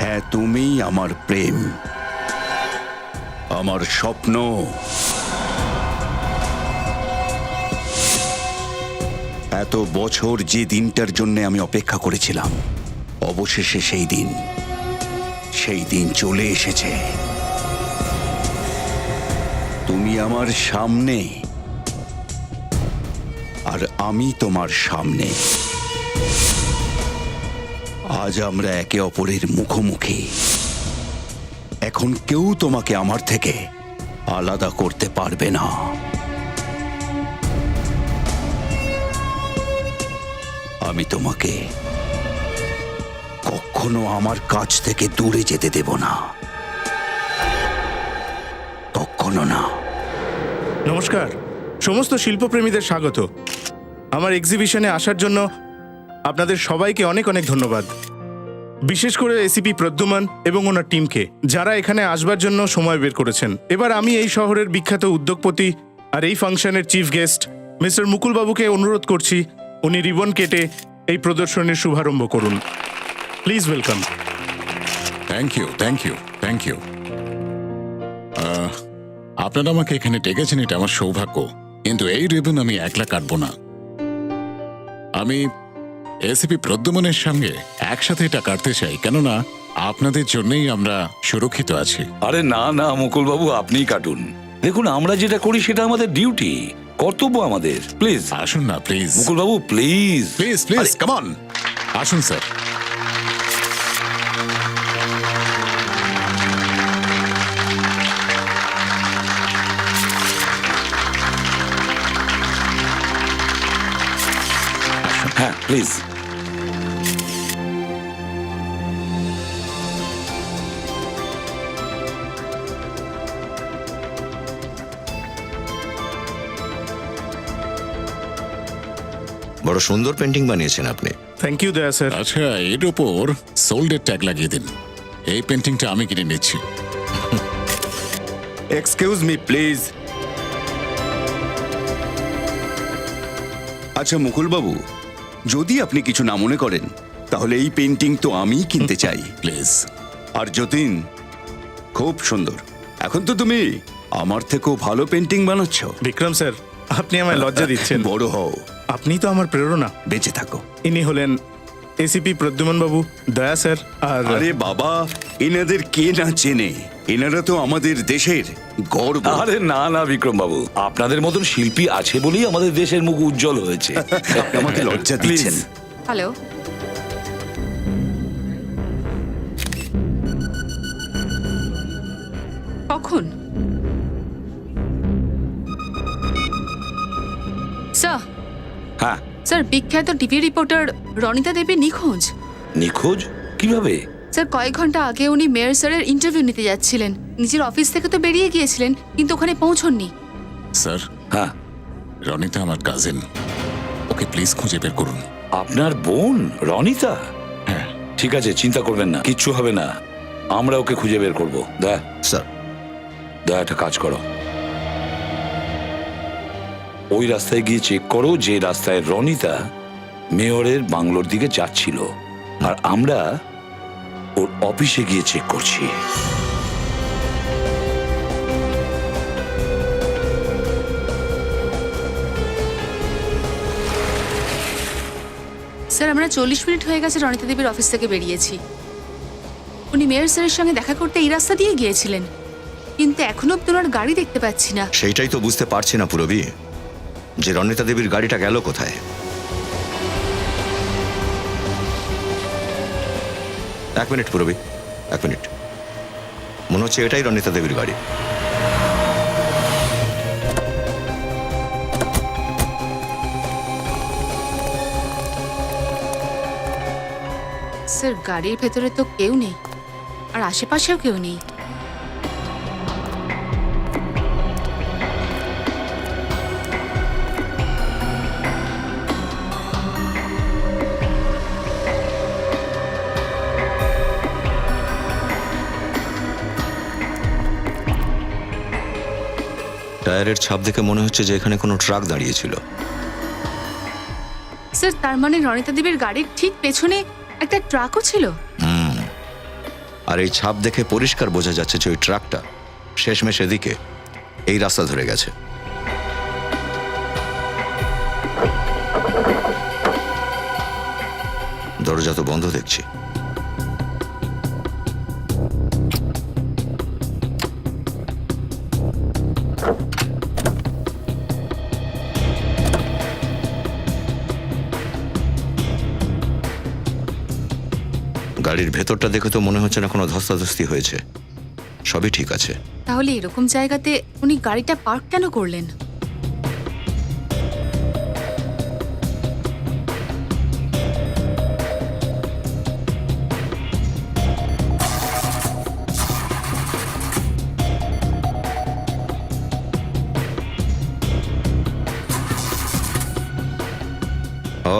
হ্যাঁ, তুমি আমার প্রেম, আমার স্বপ্ন। এত বছর যে দিনটার জন্য আমি অপেক্ষা করেছিলাম, অবশেষে সেই দিন চলে এসেছে। তুমি আমার সামনে আর আমি তোমার সামনে। আজ আমরা একে অপরের মুখোমুখি। এখন কেউ তোমাকে আমার থেকে আলাদা করতে পারবে না। আমি তোমাকে কখনো আমার কাছ থেকে দূরে যেতে দেব না, কখনো না। নমস্কার, সমস্ত শিল্পপ্রেমীদের স্বাগত। আমার এক্সিবিশনে আসার জন্য আপনাদের সবাইকে অনেক অনেক ধন্যবাদ, বিশেষ করে এসিপি প্রদ্যুমান এবং ওনার টিমকে, যারা এখানে আসবার জন্য সময় বের করেছেন। এবার আমি এই শহরের বিখ্যাত উদ্যোগপতি আর এই ফাংশনের চিফ গেস্ট মিস্টার মুকুল বাবুকে অনুরোধ করছি, উনি রিবন কেটে এই প্রদর্শনীর শুভারম্ভ করুন। Please welcome. Thank you, thank you, thank you. আপনারা আমাকে এখানে ডেকেছেন, এটা আমার সৌভাগ্য। কিন্তু এই রিবন আমি একলা কাটবো না, আমি এসিপি প্রদ্যুমনের সঙ্গে একসাথে এটা কাটতে চাই, কেননা আপনাদের জন্যই আমরা সুরক্ষিত আছি। আরে না না মুকুল বাবু, আপনিই কাটুন। দেখুন, আমরা যেটা করি সেটা আমাদের ডিউটি, কর্তব্য আমাদের। প্লিজ আসুন না, প্লিজ মুকুল বাবু, please please please, come on, আসুন স্যার। হ্যাঁ প্লিজ। বড় সুন্দর পেন্টিং বানিয়েছেন আপনি। থ্যাংক ইউ দয়া স্যার। আচ্ছা, এর উপর সোল্ডের ট্যাগ লাগিয়ে দিন। এই পেন্টিংটা আমি কিনে নিচ্ছি। Excuse me please. আচ্ছা মুকুল বাবু, যদি আপনি কিছু না মনে করেন, তাহলে এই পেন্টিং তো আমিই কিনতে চাই। প্লিজ। আর যতীন, খুব সুন্দর। এখন তো তুমি আমার থেকেও ভালো পেন্টিং বানাচ্ছ। বিক্রম স্যার, আপনি আমায় লজ্জা দিচ্ছেন। বড় হও, আপনি তো আমার প্রেরণা। বেঁচে থাকো। ইনি হলেন এসিপি প্রদ্যুমান বাবু, দয়া স্যার। আর আরে বাবা, এনাদের কে না চেনে? এনারা তো আমাদের দেশের গর্ব। আরে না না বিক্রম বাবু, আপনাদের মতন শিল্পী আছে বলেই আমাদের দেশের মুখ উজ্জ্বল হয়েছে। আপনি আমাকে লজ্জা দিচ্ছেন। হ্যালো, কখন? স্যার, হ্যাঁ, স্যার, বিখ্যাত টিভি রিপোর্টার রনিতা দেবী নিখোঁজ। নিখোঁজ? কিভাবে? স্যার, কয়েক ঘন্টা আগে উনি মেয়র স্যারের ইন্টারভিউ নিতে যাচ্ছিলেন। নিজের অফিস থেকে তো বেরিয়ে গিয়েছিলেন, কিন্তু ওখানে পৌঁছননি। স্যার, হ্যাঁ, রনিতা আমার কাজিন, ওকে প্লিজ খুঁজে বের করুন। আপনার বোন রনিতা? হ্যাঁ। ঠিক আছে, চিন্তা করবেন না, কিচ্ছু হবে না, আমরা ওকে খুঁজে বের করবো। দয়া স্যার, দয়া একটা কাজ করো, ওই রাস্তায় গিয়ে চেক করো যে রাস্তায় রনিতা মেয়রের বাংলোর দিকে যাচ্ছিল, আর আমরা ওর অফিসে গিয়ে চেক করছি। স্যার, আমরা 40 মিনিট হয়ে গেছে রনিতা দেবীর অফিস থেকে বেরিয়েছি। উনি মেয়র স্যারের সঙ্গে দেখা করতে এই রাস্তা দিয়ে গিয়েছিলেন, কিন্তু এখনো অব্দি ওনার গাড়ি দেখতে পাচ্ছি না। সেইটাই তো বুঝতে পারছি না পুরবি, যে রনিতা দেবীর গাড়িটা গেল কোথায়। এক মিনিট পুরবি, এক মিনিট। মনে হচ্ছে এটাই রনিতা দেবীর গাড়ি। স্যার, গাড়ির ভেতরে তো কেউ নেই, আর আশেপাশেও কেউ নেই। টায়ারের ছাপ দেখে মনে হচ্ছে যে এখানে কোনো ট্রাক দাঁড়িয়েছিল। স্যার, তার মানে রনিতা দেবীর গাড়ির ঠিক পেছনে একটা ট্রাকও ছিল? আর এই ছাপ দেখে পরিষ্কার বোঝা যাচ্ছে যে ওই ট্রাকটা শেষমেশ এদিকে এই রাস্তা ধরে গেছে। দরজা তো বন্ধ দেখছি। গাড়ির ভেতরটা দেখে তো মনে হচ্ছে না কোনো ধস্তাধস্তি হয়েছে, সবই ঠিক আছে। তাহলে এরকম জায়গাতে উনি গাড়িটা পার্ক কেন করলেন? ও,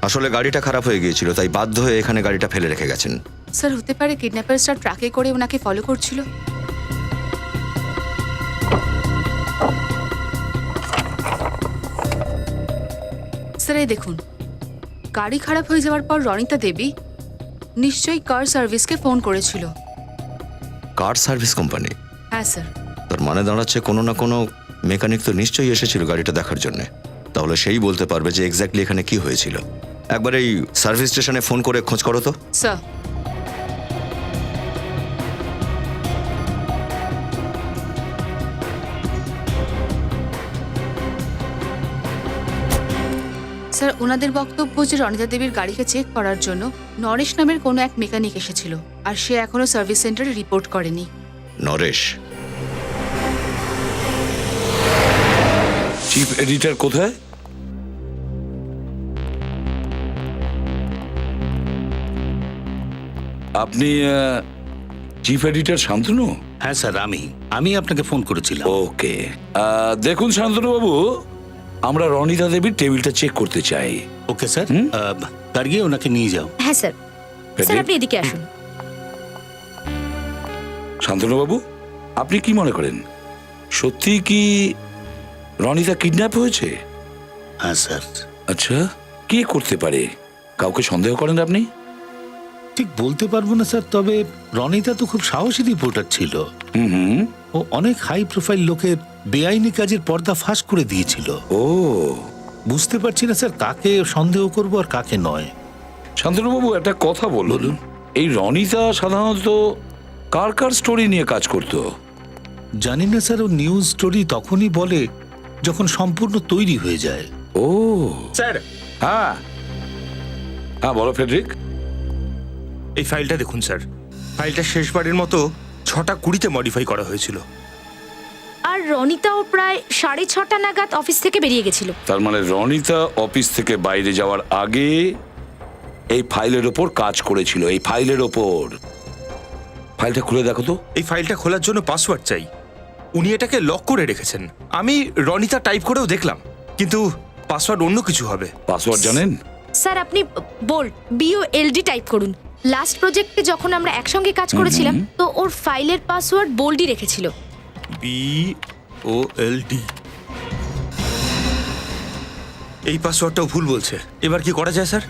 আসলে গাড়িটা খারাপ হয়ে গিয়েছিল, তাই বাধ্য হয়ে এখানে গাড়িটা ফেলে রেখে গেছেন। স্যার, হতে পারে কিডন্যাপার্সরা ট্রাকে করে ওনাকে ফলো করছিল। স্যার, এই দেখুন, গাড়ি খারাপ হয়ে যাওয়ার পর রনিতা দেবী নিশ্চয়ই কার সার্ভিসকে ফোন করেছিল। Car service company? হ্যাঁ স্যার। তার মানে দাঁড়াচ্ছে কোনো না কোনো মেকানিক তো নিশ্চয়ই এসেছিল গাড়িটা দেখার জন্য। তাহলে সেই বলতে পারবে যে এক্স্যাক্টলি এখানে কি হয়েছিল। একবার এই সার্ভিস স্টেশনে ফোন করে খোঁজ করো তো। স্যার। স্যার, ওনাদের বক্তব্য যে রনিতা দেবীর গাড়িকে চেক করার জন্য নরেশ নামের কোনো এক মেকানিক এসেছিল, আর সে এখনো সার্ভিস সেন্টারে রিপোর্ট করেনি। নরেশ? চিফ এডিটর কোথায়? আপনি চিফ এডিটর শান্তনু? হ্যাঁ স্যার, আমি আপনাকে ফোন করেছিলাম। ওকে, দেখুন শান্তনু বাবু, আমরা রনিতা দেবীর টেবিলটা চেক করতে চাই। ওকে স্যার, গাড়িয়ে ওনাকে নিয়ে যাও। হ্যাঁ স্যার। স্যার, আপনি এদিকে আসুন। শান্তনু বাবু, আপনি কি মনে করেন, সত্যি কি রনিতা কিডন্যাপ হয়েছে? হ্যাঁ স্যার। আচ্ছা, কে করতে পারে? কাউকে সন্দেহ করেন আপনি? ঠিক বলতে পারবো না স্যার, তবে রনিতা তো খুব সাহসী রিপোর্টার ছিল। হুম। ও অনেক হাই প্রোফাইল লোকের বেআইনি কাজের পর্দা ফাঁস করে দিয়েছিল। ও, বুঝতে পারছি না স্যার কাকে সন্দেহ করবো আর কাকে নয়। শান্তনুবাবু, একটা কথা বলুন, এই রনিতা সাধারণত কার কার স্টোরি নিয়ে কাজ করতো? জানি না স্যার, ও নিউজ স্টোরি তখনই বলে যখন সম্পূর্ণ তৈরি হয়ে যায়। ও স্যার, হ্যাঁ হ্যাঁ, বলো ফেডরিক। এই ফাইলটা দেখুন স্যার। ফাইলটা শেষবারের মতো 6:20 মডিফাই করা হয়েছিল। আর রনিতাও প্রায় 6:30 নাগাদ অফিস থেকে বেরিয়ে গেছিল। তার মানে রনিতা অফিস থেকে বাইরে যাওয়ার আগে এই ফাইলের ওপর কাজ করেছিল। এই ফাইলের ওপর। ফাইলটা খুলে দেখো তো। এই ফাইলটা খোলার জন্য পাসওয়ার্ড চাই। উনি এটাকে লক করে রেখেছেন। আমি রনিতা টাইপ করেও দেখলাম, কিন্তু পাসওয়ার্ড অন্য কিছু হবে। পাসওয়ার্ড জানেন? স্যার, আপনি বোল্ড BOLD টাইপ করুন। লাস্ট প্রজেক্টে যখন আমরা একসঙ্গে কাজ করেছিলাম, তো ওর ফাইলের পাসওয়ার্ড বোল্ডই রেখেছিল। BOLD। এই পাসওয়ার্ডটাও ভুল বলছে। এবার কি করা যায় স্যার?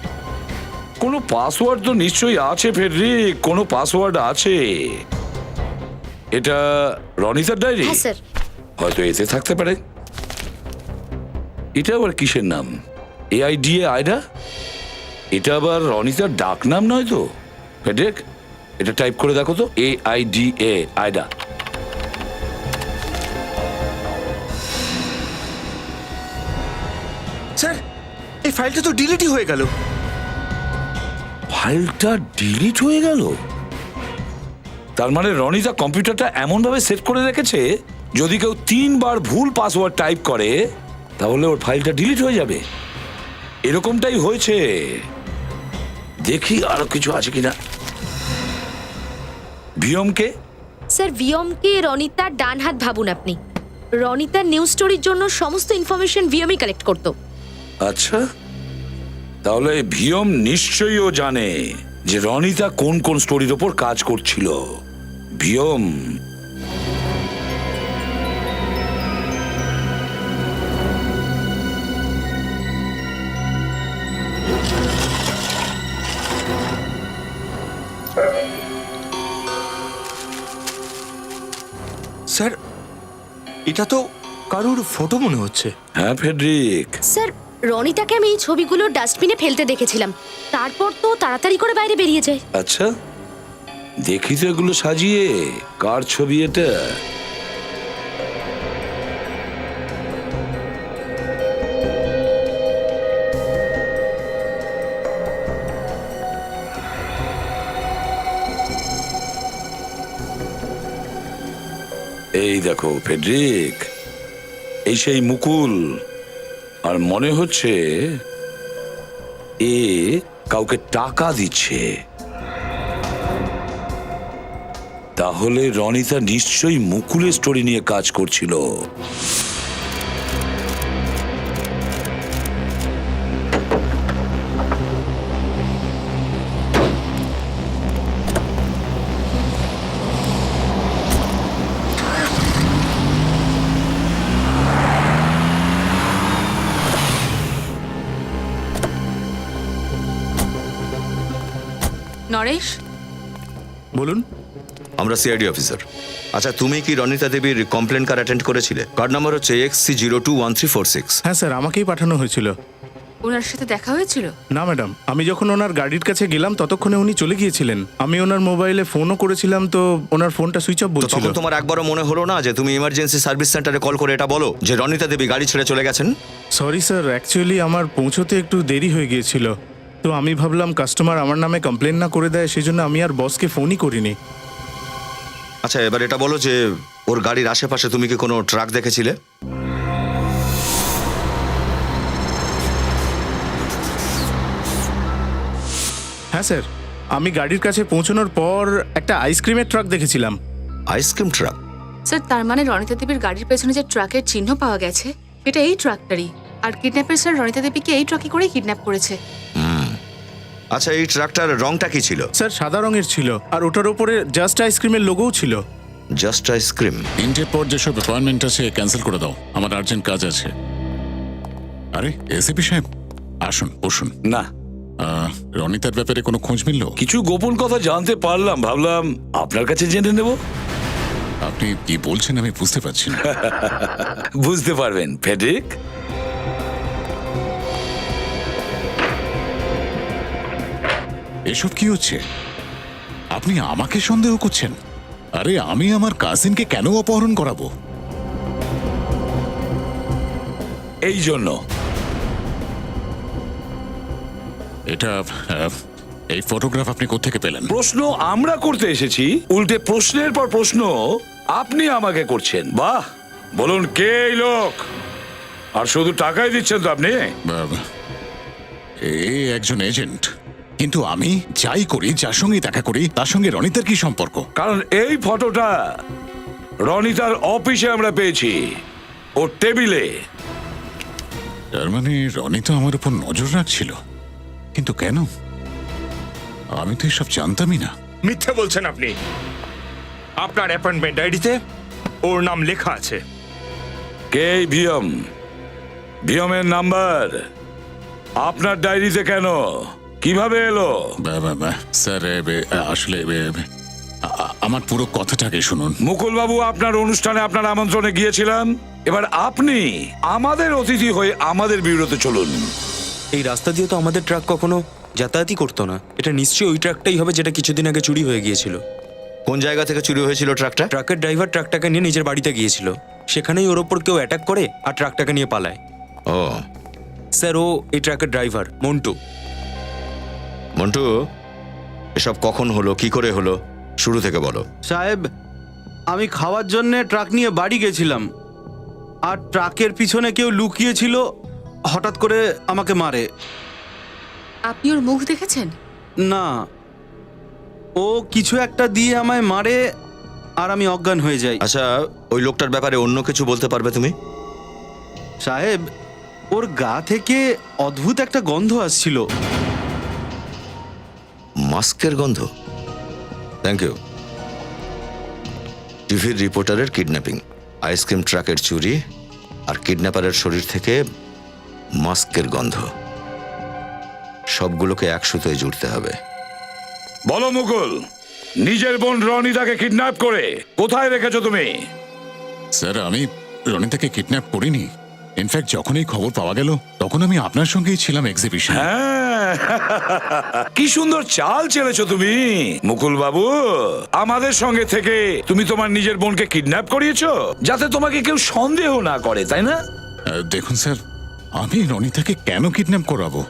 কোনো পাসওয়ার্ড তো নিশ্চয়ই আছে ফেডরিক, কোনো পাসওয়ার্ড আছে। এটা রনিতার ডায়েরি? হ্যাঁ স্যার। হয়তো এতে থাকতে পারে। এটা আবার কিসের নাম? AIDA, আয়ডা? এটা আবার রনিতার ডাক নাম নয় তো? ফেডরিক, এটা টাইপ করে দেখো তো। AIDA, আয়ডা। স্যার, এই ফাইলটা তো ডিলিটই হয়ে গেল। ফাইলটা ডিলিট হয়ে গেল? তার মানে রনিতা কম্পিউটারটা এমন ভাবে সেট করে রেখেছে, যদি কেউ 3 বার ভুল পাসওয়ার্ড টাইপ করে তাহলে ওর ফাইলটা ডিলিট হয়ে যাবে। এরকমটাই হয়েছে। দেখি আরো কিছু আছে কিনা। ভিয়মকে? স্যার, ভিয়মকে রনিতার ডান হাত ভাবুন আপনি। রনিতার নিউজ স্টোরির জন্য সমস্ত ইনফরমেশন ভিয়মই কালেক্ট করতো। আচ্ছা, তাহলে ভিয়ম নিশ্চয়ই ও জানে যে রনিতা কোন কোন স্টোরির ওপর কাজ করছিল। ভিয়ম স্যার এটা তো কারুর ফটো মনে হচ্ছে। হ্যাঁ ফেডরিক, স্যার রনিতাকে আমি এই ছবিগুলো ডাস্টবিনে ফেলতে দেখেছিলাম, তারপর তো তাড়াতাড়ি করে বাইরে বেরিয়ে যায়। আচ্ছা দেখি তো এগুলো সাজিয়ে, কার ছবি এটা? এই দেখো ফেডরিক, এই সেই মুকুল, আর মনে হচ্ছে এ কাউকে টাকা দিচ্ছে। তাহলে রনিতা নিশ্চয়ই মুকুলের স্টোরি নিয়ে কাজ করছিল। নরেশ, বলুন। আমরা সিআইডি অফিসার। আচ্ছা, তুমি কি রনিতা দেবীর কমপ্লেন কার্ড অ্যাটেন্ড করেছিলে? কার্ড নাম্বার হচ্ছে XC021346। হ্যাঁ স্যার, আমাকেই পাঠানো হয়েছিল। ওনার সাথে দেখা হয়েছিল? না ম্যাডাম, আমি যখন ওনার গাড়ির কাছে গেলাম ততক্ষণে উনি চলে গিয়েছিলেন। আমি ওনার মোবাইলে ফোনও করেছিলাম, তো ওনার ফোনটা সুইচ অফ তো বলছিল। তখন তোমার একবারও মনে হলো না যে তুমি ইমার্জেন্সি সার্ভিস সেন্টারে কল করে এটা বলো যে রনিতা দেবী গাড়ি ছেড়ে চলে গেছেন? সরি স্যার, অ্যাকচুয়ালি আমার পৌঁছতে একটু দেরি হয়ে গিয়েছিল, তো আমি ভাবলাম কাস্টমার আমার নামে কমপ্লেন না করে দেয়, সেজন্য আমি আর বসকে ফোনই করিনি। আচ্ছা, এবার এটা বলো যে ওর গাড়ির আশেপাশে তুমি কি কোনো ট্রাক দেখেছিলে? হ্যাঁ স্যার, আমি গাড়ির কাছে পৌঁছানোর পর একটা আইসক্রিমের ট্রাক দেখেছিলাম। Ice cream truck? স্যার, তার মানে রনিতা দেবীর গাড়ির পেছনে যে ট্রাকের চিহ্ন পাওয়া গেছে এটা এই ট্রাকটারই, আর কিডন্যাপার স্যার রনিতা দেবীকে এই ট্রাকে করেই কিডন্যাপ করেছে। আচ্ছা, এই ট্রাকটার রংটা কি ছিল? স্যার সাদা রঙের ছিল, আর ওটার উপরে জাস্ট আইসক্রিমের লোগোও ছিল। Just ice cream? তিনটের পর যেসব অ্যাপয়েন্টমেন্ট আছে ক্যান্সেল করে দাও, আমার আর্জেন্ট কাজ আছে। আরে এসিপি সাহেব, আসুন বসুন। না, রনিতার ব্যাপারে কোনো খোঁজ মিলল? কিছু গোপন কথা জানতে পারলাম, ভাবলাম আপনার কাছে জেনে নেব। আপনি কি বলছেন আমি বুঝতে পারছি না। বুঝতে পারবেন ফেডরিক। এসব কি হচ্ছে? আপনি আমাকে সন্দেহ করছেন? আরে আমি আমার কাজিনকে কেন অপহরণ করাবো? এই জন্য এটা এই ফটোগ্রাফ আপনি কোত্থেকে পেলেন? প্রশ্ন আমরা করতে এসেছি, উল্টে প্রশ্নের পর প্রশ্ন আপনি আমাকে করছেন। বাহ, বলুন কে এই লোক? আর শুধু টাকাই দিচ্ছেন তো আপনি? এই একজন এজেন্ট, কিন্তু আমি যাই করি, যার সঙ্গে দেখা করি, তার সঙ্গে রনিতার কি সম্পর্ক? কারণ এই ফটোটা রনিতার অফিসে আমরা পেয়েছি, ওর টেবিলে। তার মানে রনিতা আমার উপর নজর রাখছিল, কিন্তু কেন? আমি তো এসব জানতামই না। মিথ্যে বলছেন আপনি। আপনার অ্যাপয়েন্টমেন্ট আইডিতে ওর নাম লেখা আছে। কে ভিএম? ভিএমের নাম্বার আপনার ডায়েরিতে কেন? কিভাবে এলো? স্যার আসলে আমার পুরো কথাটাকে শুনুন। মুকুল বাবু, আপনার অনুষ্ঠানে আপনার আমন্ত্রণে গিয়েছিলাম, এবার আপনি আমাদের অতিথি হয়ে আমাদের বিরুদ্ধে চলুন। এই রাস্তা দিয়ে তো আমাদের ট্রাক কখনো যাতায়াতই করতো না। এটা নিশ্চয়ই ওই ট্রাকটাই হবে যেটা কিছুদিন আগে চুরি হয়ে গিয়েছিল। কোন জায়গা থেকে চুরি হয়েছিল ট্রাকটা? ট্রাকের ড্রাইভার ট্রাকটাকে নিয়ে নিজের বাড়িতে গিয়েছিল, সেখানেই ওর ওপর কেউ অ্যাটাক করে আর ট্রাকটাকে নিয়ে পালায়। ও স্যার, ও এই ট্রাকের ড্রাইভার মন্টু। মন্টু, এসব কখন হলো, কি করে হলো, শুরু থেকে বলো। সাহেব, আমি খাওয়ার জন্য ট্রাক নিয়ে বাড়ি গেছিলাম, আর ট্রাকের পিছনে কেউ লুকিয়েছিল, হঠাৎ করে আমাকে মারে। আপনি ওর মুখ দেখেছেন? না, ও কিছু একটা দিয়ে আমায় মারে আর আমি অজ্ঞান হয়ে যাই। আচ্ছা, ওই লোকটার ব্যাপারে অন্য কিছু বলতে পারবে তুমি? সাহেব, ওর গা থেকে অদ্ভুত একটা গন্ধ আসছিল। মাস্কের গন্ধ? Thank you. টিভির রিপোর্টারের কিডন্যাপিং, আইসক্রিম ট্রাকের চুরি, আর কিডন্যাপারের শরীর থেকে মাস্কের গন্ধ, সবগুলোকে এক সুতোয় জুড়তে হবে। বলো মুকুল, নিজের বোন রনিতাকে কিডন্যাপ করে কোথায় রেখেছো তুমি? স্যার আমি রনিতাকে কিডন্যাপ করিনি। ইনফ্যাক্ট যখন এই খবর পাওয়া গেল তখন আমি আপনার সঙ্গেই ছিলাম এক্সিবিশন। হ্যাঁ, কি সুন্দর চাল চেলেছো তুমি মুকুল বাবু। আমাদের সঙ্গে থেকে তুমি তোমার নিজের বোনকে কিডন্যাপ করিয়েছো যাতে তোমাকে কেউ সন্দেহ না করে, তাই না? দেখুন স্যার, আমি রনিতাকে কেন কিডন্যাপ করাবো?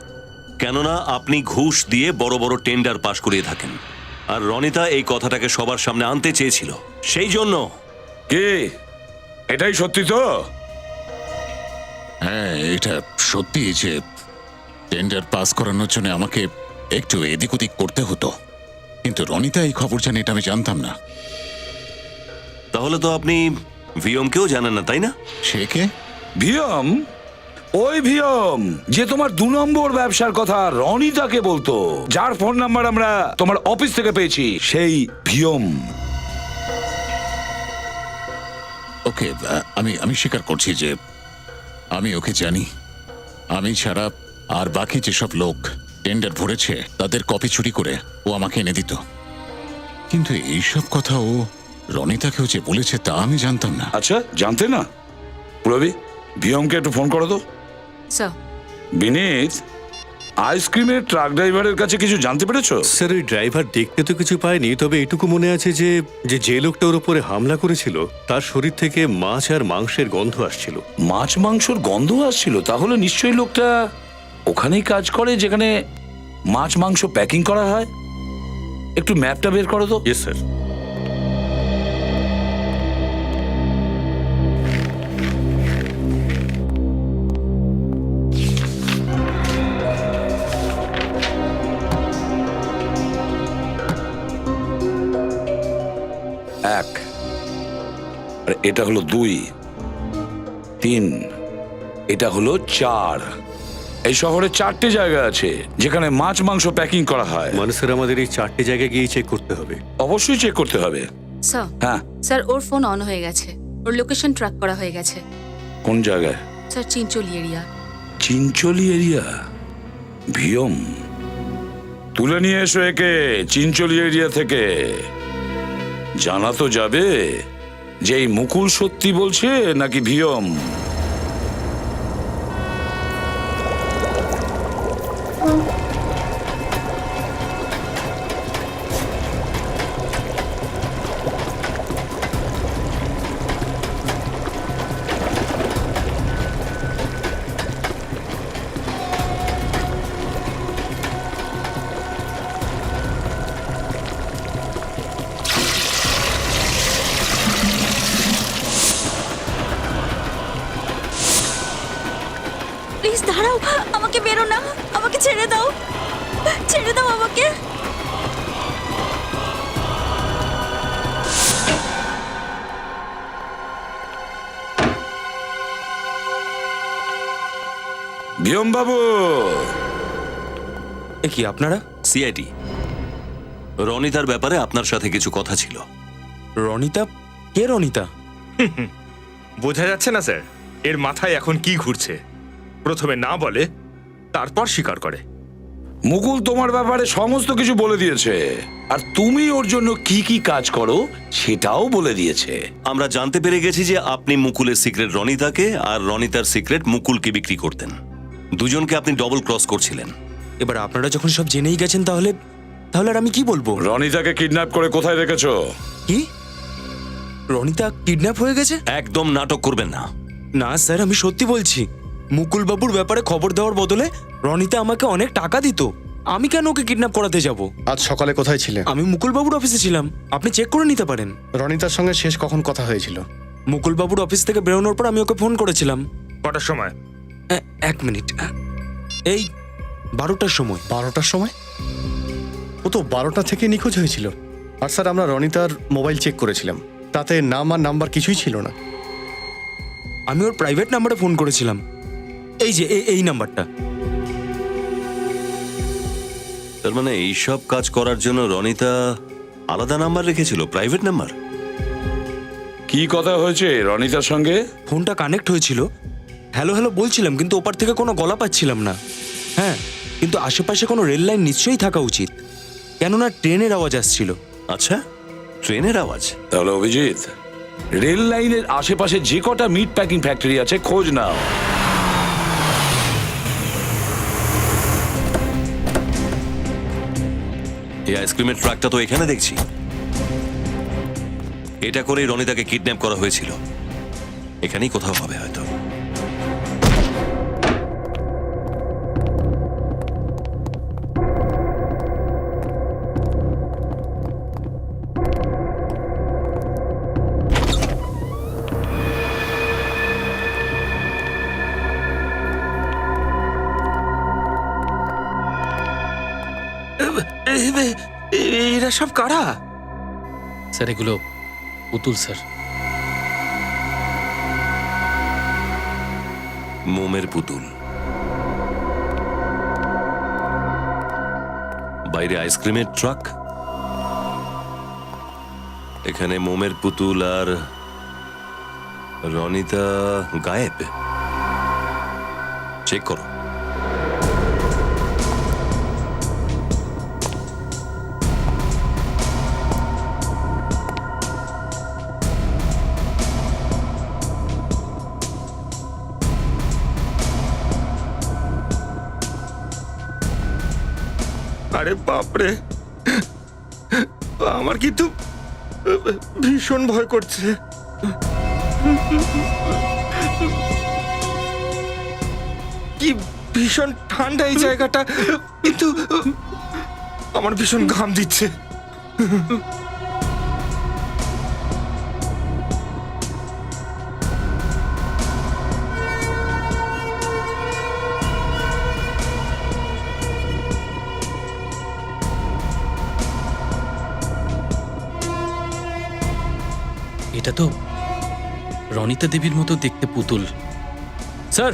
কেননা আপনি ঘুষ দিয়ে বড় বড় টেন্ডার পাশ করিয়ে থাকেন, আর রনিতা এই কথাটাকে সবার সামনে আনতে চেয়েছিল, সেই জন্য। কি এটাই সত্যি তো? হ্যাঁ, এটা সত্যি যে টেন্ডার পাস করানোর জন্য আমাকে একটু এদিক ওদিক করতে হতো, কিন্তু রনিতা এই খবর জানে এটা আমি জানতাম না। তাহলে তো আপনি ভিয়মকেও জানেন না, তাই না? সে কে? ভিয়ম? ওই ভিয়ম যে তোমার 2 নম্বর ব্যবসার কথা রনিতাকে বলতো, যার ফোন নাম্বার আমরা তোমার অফিস থেকে পেয়েছি, সেই ভিয়ম। ওকে, আমি স্বীকার করছি যে আমি ওকে জানি। আমি ছাড়া আর বাকি যেসব লোক টেন্ডার ভরেছে তাদের কপি চুরি করে ও আমাকে এনে দিত, কিন্তু এইসব কথা ও রনিতাকেও যে বলেছে তা আমি জানতাম না। আচ্ছা, জানতে না? রবি, ভিয়মকে একটু ফোন করো তো। স্যার, বিনীত, আইসক্রিমের ট্রাক ড্রাইভারের কাছে কিছু জানতে পেরেছো? স্যার ওই ড্রাইভার দেখতে তো কিছু পায়নি, তবে এটুকু মনে আছে যে যে লোকটা ওর উপরে হামলা করেছিল তার শরীর থেকে মাছ আর মাংসের গন্ধ আসছিল। মাছ মাংসর গন্ধ আসছিল? তাহলে নিশ্চয়ই লোকটা ওখানেই কাজ করে যেখানে মাছ মাংস প্যাকিং করা হয়। একটু ম্যাপটা বের করো তো। Yes sir. এক, আর এটা হলো 2, 3, এটা হলো 4। এই শহরে 4টে জায়গা আছে যেখানে মাছ মাংস প্যাকিং করা হয়। মানে স্যার আমাদের এই 4টে জায়গায় গিয়ে চেক করতে হবে? অবশ্যই চেক করতে হবে। স্যার, হ্যাঁ, স্যার ওর ফোন অন হয়ে গেছে, ওর লোকেশন ট্র্যাক করা হয়ে গেছে। কোন জায়গায়? Sir, Chinchali area. Chinchali area? ভিয়ম, তুলে নিয়ে এসো একে চিনচলি এরিয়া থেকে। জানা তো যাবে যে এই মুকুল সত্যি বলছে নাকি ভিয়ম। প্লিজ দাঁড়াও, আমাকে বেরো না, আমাকে ছেড়ে দাও, ছেড়ে দাও আমাকে। ভিয়ম বাবু, এ কি আপনারা? সিআইডি। রনিতার ব্যাপারে আপনার সাথে কিছু কথা ছিল। রনিতা? কে রনিতা? বোঝা যাচ্ছে না স্যার এর মাথায় এখন কি ঘুরছে। প্রথমে না বলে, তারপর স্বীকার করে। মুকুল তোমার ব্যাপারে সমস্ত কিছু বলে দিয়েছে, আর তুমি ওর জন্য কি কি কাজ করো সেটাও বলে দিয়েছে। আমরা জানতে পেরে গেছি যে আপনি মুকুলের সিক্রেট রনিতাকে আর রনিতার সিক্রেট মুকুলকে বিক্রি করতেন। দুজনকে আপনি ডবল ক্রস করছিলেন। এবার আপনারা যখন সব জেনেই গেছেন তাহলে তাহলে আর আমি কি বলবো? রনিতাকে কিডন্যাপ করে কোথায় রেখেছো? কি? রনিতা কিডন্যাপ হয়ে গেছে? একদম নাটক করবেন না। না স্যার, আমি সত্যি বলছি। মুকুল বাবুর ব্যাপারে খবর দেওয়ার বদলে রনিতা আমাকে অনেক টাকা দিত। আমি কেন ওকে কিডন্যাপ করাতে যাব? আজ সকালে কোথায় ছিলে? আমি মুকুল বাবুর অফিসে ছিলাম, আপনি চেক করে নিতে পারেন। রনিতার সঙ্গে শেষ কখন কথা হয়েছিল? মুকুল বাবুর অফিস থেকে বেরোনোর পর আমি ওকে ফোন করেছিলাম। কটার সময়? 1 মিনিট, এই 12টার সময়। 12টার সময়? ও তো 12টা থেকে নিখোঁজ হয়েছিল। আর স্যার আমরা রনিতার মোবাইল চেক করেছিলাম, তাতে নাম আর নাম্বার কিছুই ছিল না। আমি ওর প্রাইভেট নাম্বারে ফোন করেছিলাম, এই যে এই নাম্বারটা। তার মানে এইসব কাজ করার জন্য রনিতা আলাদা নাম্বার রেখেছিল, প্রাইভেট নাম্বার। কি কথা হয়েছে রনিতার সঙ্গে? ফোনটা কানেক্ট হয়েছিল, হ্যালো হ্যালো বলছিলাম, কিন্তু ওপার থেকে কোনো গলা পাচ্ছিলাম না। হ্যাঁ, কিন্তু আশেপাশে কোনো রেল লাইন নিশ্চয়ই থাকা উচিত, কেননা ট্রেনের আওয়াজ আসছিল। আচ্ছা, ট্রেনের আওয়াজ? তাহলে অভিজিৎ, রেল লাইনের আশেপাশে যে কটা মিট প্যাকিং ফ্যাক্টরি আছে খোঁজ নাও। এই আইসক্রিমের ট্রাকটা তো এখানে দেখছি। এটা করেই রনিতাকে কিডন্যাপ করা হয়েছিল। এখানেই কোথাও হবে হয়তো। এরা সব কারা? স্যার এগুলো পুতুল স্যার। মোমের পুতুল। বাইরে আইসক্রিমের ট্রাক, এখানে মোমের পুতুল, আর রনিতা গায়েব। চেক করো। আরে বাপরে, আমার কিন্তু ভীষণ ভয় করছে। কি ভীষণ ঠান্ডা এই জায়গাটা, কিন্তু আমার ভীষণ ঘাম দিচ্ছে। এটা তো রনিতা দেবীর মতো দেখতে পুতুল। স্যার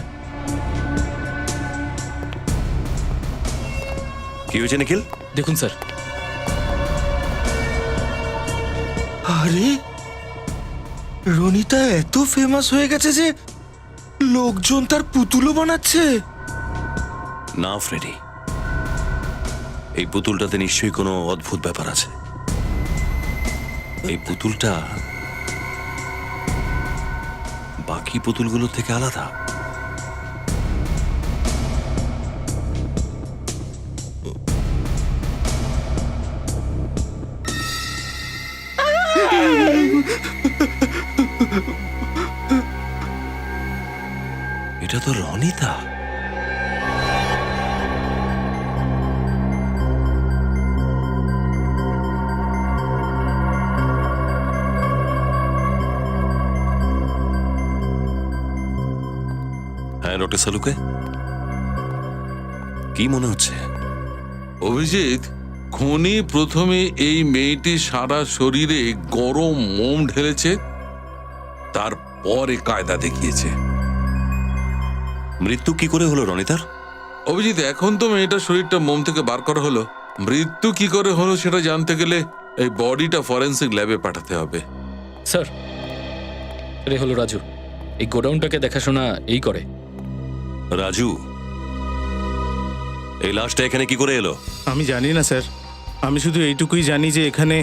কি হয়েছে নিখিল? দেখুন স্যার। আরে রনিতা এত ফেমাস হয়ে গেছে যে লোকজন তার পুতুলও বানাচ্ছে। না ফ্রেডি, এই পুতুলটাতে নিশ্চয়ই কোনো অদ্ভুত ব্যাপার আছে। এই পুতুলটা বাকি পুতুলগুলোর থেকে আলাদা। এটা তো রনিতা। হ্যাঁ ডক্টর সালুকে, কি মনে হচ্ছে? অভিজিৎ, খনি প্রথমে এই মেয়েটির সারা শরীরে গরম মোম ঢেলেছে, তারপরে কায়দা দেখিয়েছে। মৃত্যু কি করে হলো রনিতার? অভিজিৎ, এখন তো মেয়েটার শরীরটা মোম থেকে বার করা হলো, মৃত্যু কি করে হলো সেটা জানতে গেলে এই বডিটা ফরেন্সিক ল্যাবে পাঠাতে হবে। স্যার রে হলো রাজু, এই গোডাউনটাকে দেখাশোনা এই করে। রাজু, এই লাশটা এখানে কি করে এলো? আমি জানি না স্যার, আমি শুধু এইটুকুই জানি যে এখানে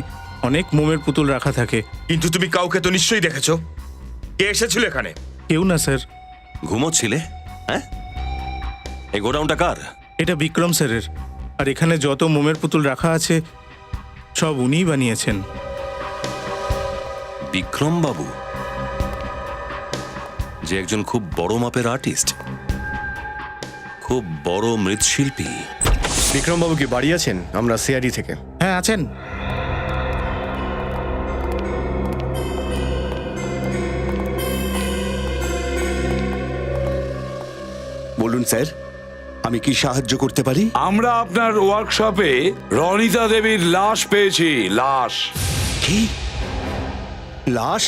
অনেক মোমের পুতুল রাখা থাকে। কিন্তু তুমি কাউকে তো নিশ্চয়ই দেখেছো। কে এসেছিল এখানে? কেউ না স্যার। ঘুমোচ্ছিলে? হ্যাঁ, এই গোডাউনটা কার? এটা বিক্রম স্যারের, আর এখানে যত মোমের পুতুল রাখা আছে সব উনিই বানিয়েছেন। বিক্রম বাবু, যে একজন খুব বড় মাপের আর্টিস্ট, খুব বড় মৃৎশিল্পী। বিক্রম বাবু কি বাড়ি আছেন? আমরা সিআইডি থেকে। হ্যাঁ আছেন। বলুন স্যার, আমি কি সাহায্য করতে পারি? আমরা আপনার ওয়ার্কশপে রনিতা দেবীর লাশ পেয়েছি। লাশ? কি লাশ?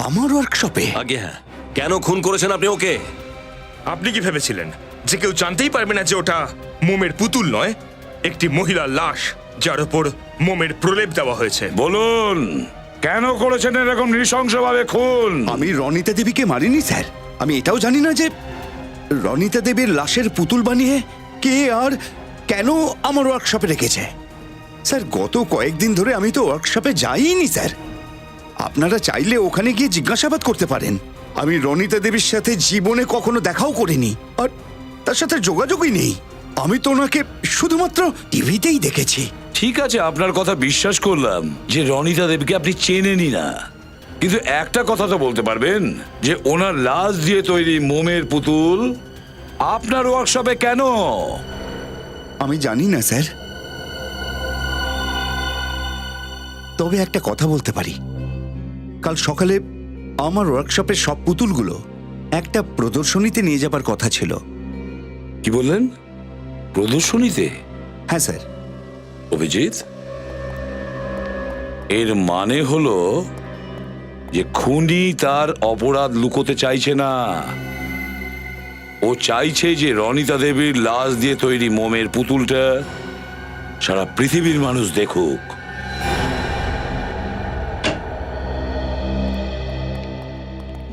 আমার ওয়ার্কশপে? আগে হ্যাঁ, কেন খুন করেছেন আপনি ওকে? আপনি কি ভেবেছিলেন যে কেউ জানতেই পারবে না যে ওটা মোমের পুতুল নয়, একটি মহিলার লাশ যার উপর মোমের প্রলেপ দেওয়া হয়েছে? বলুন, কেন করেছেন এরকম নৃশংসভাবে খুন? আমি রনিতা দেবীকে মারিনি স্যার। আমি এটাও জানি না যে রনিতা দেবীর লাশের পুতুল বানিয়ে কে আর কেন আমার ওয়ার্কশপে রেখেছে। স্যার, গত কয়েকদিন ধরে আমি তো ওয়ার্কশপে যাইনি স্যার। আপনারা চাইলে ওখানে গিয়ে জিজ্ঞাসাবাদ করতে পারেন। আমি রনিতা দেবীর সাথে জীবনে কখনো দেখাও করিনি, আর তার সাথে যোগাযোগই নেই। আমি তো ওনাকে শুধুমাত্র টিভিতেই দেখেছি। ঠিক আছে, আপনার কথা বিশ্বাস করলাম যে রনিতা দেবীকে আপনি চেনেনই না, কিন্তু একটা কথা তো বলতে পারবেন যে ওনার লাশ দিয়ে তৈরি মোমের পুতুল আপনার ওয়ার্কশপে কেন? আমি জানি না স্যার, তবে একটা কথা বলতে পারি। কাল সকালে আমার ওয়ার্কশপের সব পুতুলগুলো একটা প্রদর্শনীতে নিয়ে যাবার কথা ছিল। কি বললেন? প্রদর্শনীতে? হ্যাঁ স্যার। অভিজিৎ, এর মানে হলো যে খুনি তার অপরাধ লুকোতে চাইছে না, ও চাইছে যে রনিতা দেবীর লাশ দিয়ে তৈরি মোমের পুতুলটা সারা পৃথিবীর মানুষ দেখুক।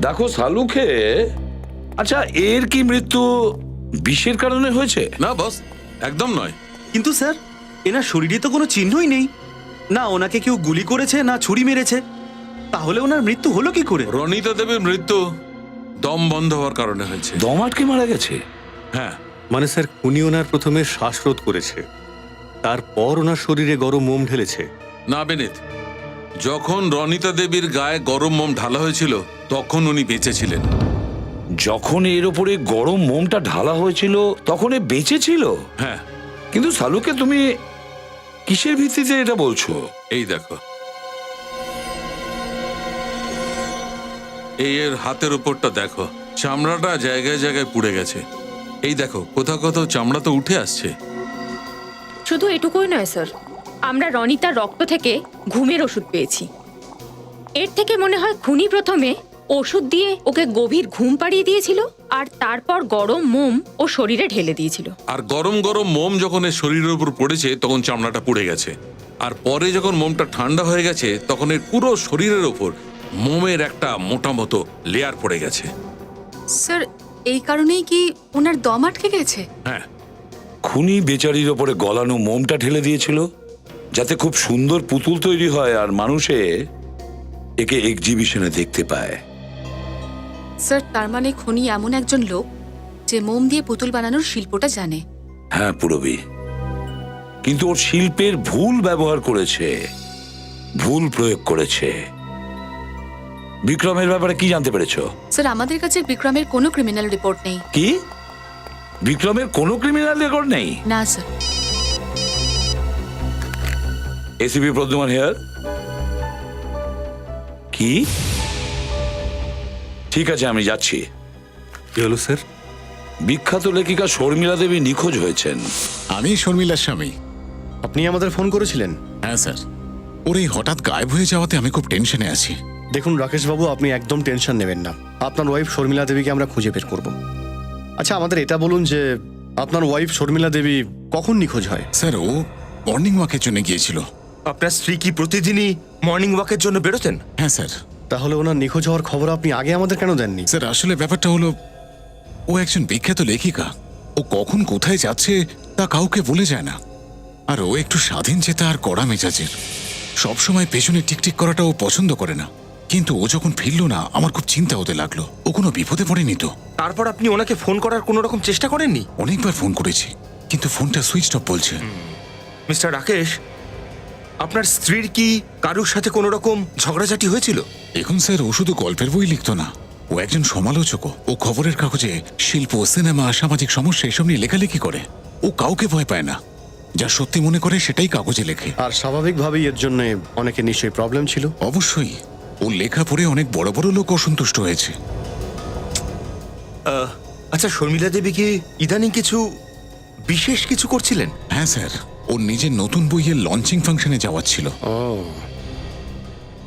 দেখো সালুকে, আচ্ছা এর কি মৃত্যু বিষের কারণে হয়েছে? না বস, একদম নয়। কিন্তু স্যার, এনার শরীরে তো কোনো চিহ্নই নেই। না ওনাকে কেউ গুলি করেছে, না ছুরি মেরেছে। তাহলে ওনার মৃত্যু হলো কি করে? রনিতা দেবীর মৃত্যু দম বন্ধ হওয়ার কারণে হয়েছে। দম আটকে মারা গেছে? হ্যাঁ। মানে স্যার, খুনি ওনার প্রথমে শ্বাসরোধ করেছে, তারপর ওনার শরীরে গরম মোম ঢেলেছে। না বেনিত, যখন রনিতা দেবীর গায়ে গরম মোম ঢালা হয়েছিল তখন উনি বেঁচে ছিলেন। যখন এর উপরে গরম মোমটা ঢালা হয়েছিল তখন এ বেঁচে ছিল? হ্যাঁ। কিন্তু সালুকে তুমি কিসের ভিত্তিতে এটা বলছো? এই দেখো, এই এর হাতের উপরটা দেখো, চামড়াটা জায়গায় জায়গায় পুড়ে গেছে। এই দেখো, কোথাও কোথাও চামড়া তো উঠে আসছে। শুধু এটুকুই নয় স্যার, আমরা রনিতার রক্ত থেকে ঘুমের ওষুধ পেয়েছি। এর থেকে মনে হয় খুনি প্রথমে ওষুধ দিয়ে ওকে গভীর ঘুম পাড়িয়ে দিয়েছিল, আর তারপর গরম মোম ও শরীরে ঢেলে দিয়েছিল। আর গরম গরম মোম যখন এর শরীরের উপর পড়েছে তখন চামড়াটা পুড়ে গেছে, আর পরে যখন মোমটা ঠান্ডা হয়ে গেছে তখন এর পুরো শরীরের ওপর মোমের একটা মোটা মতো লেয়ার পড়ে গেছে। স্যার, এই কারণেই কি ওনার দম আটকে গেছে? হ্যাঁ। খুনি বেচারির ওপরে গলানো মোমটা ঢেলে দিয়েছিল যাতে খুব সুন্দর পুতুল তৈরি হয় আর মানুষে একে এক্সিবিশনে দেখতে পায়। স্যার, তার মানে খুনি এমন একজন লোক যে মোম দিয়ে পুতুল বানানোর শিল্পটা জানে। হ্যাঁ পুরবী, কিন্তু ওর শিল্পের ভুল ব্যবহার করেছে, ভুল প্রয়োগ করেছে। বিক্রমের ব্যাপারে কি জানতে পেরেছো? স্যার, আমাদের কাছে বিক্রমের কোনো ক্রিমিনাল রিপোর্ট নেই। কি? বিক্রমের কোনো ক্রিমিনাল রেকর্ড নেই? না স্যার। ACP Pradyuman here. কি? ঠিক আছে, আমি যাচ্ছি। কি হলো স্যার? বিখ্যাত লেখিকা শর্মিলা দেবী নিখোঁজ হয়েছেন। আমি শর্মিলার স্বামী। আপনি আমাদের ফোন করেছিলেন? হ্যাঁ স্যার, ওর এই হঠাৎ গায়েব হয়ে যাওয়াতে আমি খুব টেনশনে আছি। দেখুন রাকেশবাবু, আপনি একদম টেনশন নেবেন না। আপনার ওয়াইফ শর্মিলা দেবীকে আমরা খুঁজে বের করব। আচ্ছা, আমাদের এটা বলুন যে আপনার ওয়াইফ শর্মিলা দেবী কখন নিখোঁজ হয়? স্যার, ও মর্নিং ওয়াকের জন্য গিয়েছিল। আপনার স্ত্রী কি প্রতিদিনই মর্নিং ওয়াকের জন্য বেরোতেন? হ্যাঁ স্যার। তাহলে ওনার নিখোঁজ হওয়ার খবর আপনি আগে আমাদের কেন দেননি? স্যার, আসলে ব্যাপারটা হলো ও একজন বিখ্যাত লেখিকা। ও কখন কোথায় যাচ্ছে তা কাউকে বলে যায় না, আর ও একটু স্বাধীন চেতা আর কড়া মেজাজের। সবসময় পেছনে টিকটিক করাটা ও পছন্দ করে না। কিন্তু ও যখন ফিরলো না, আমার খুব চিন্তা হতে লাগলো। ও কোনো বিপদে পড়েনি তো? তারপর আপনি ওনাকে ফোন করার কোনো রকম চেষ্টা করেননি? অনেকবার ফোন করেছি, কিন্তু ফোনটা সুইচ অফ বলছে। মিস্টার রাকেশ, আপনার স্ত্রীর কি কারুর সাথে কোনো রকম ঝগড়াঝাটি হয়েছিল? এখন স্যার, ও শুধু গল্পের বই লিখতো না, ও একজন সমালোচকও। ও খবরের কাগজে শিল্প, সিনেমা, সামাজিক সমস্যা এসব নিয়ে লেখালেখি করে। ও কাউকে ভয় পায় না, যা সত্যি মনে করে সেটাই কাগজে লেখে। আর স্বাভাবিকভাবেই এর জন্য অনেকে নিশ্চয়ই প্রবলেম ছিল। অবশ্যই, ও লেখা পড়ে অনেক বড় বড় লোক অসন্তুষ্ট হয়েছে। আচ্ছা, শর্মিলা দেবী কি ইদানিং কিছু বিশেষ কিছু করছিলেন? হ্যাঁ স্যার, ওর নিজের নতুন বইয়ের লঞ্চিং ফাংশনে যাওয়ার ছিল। ও,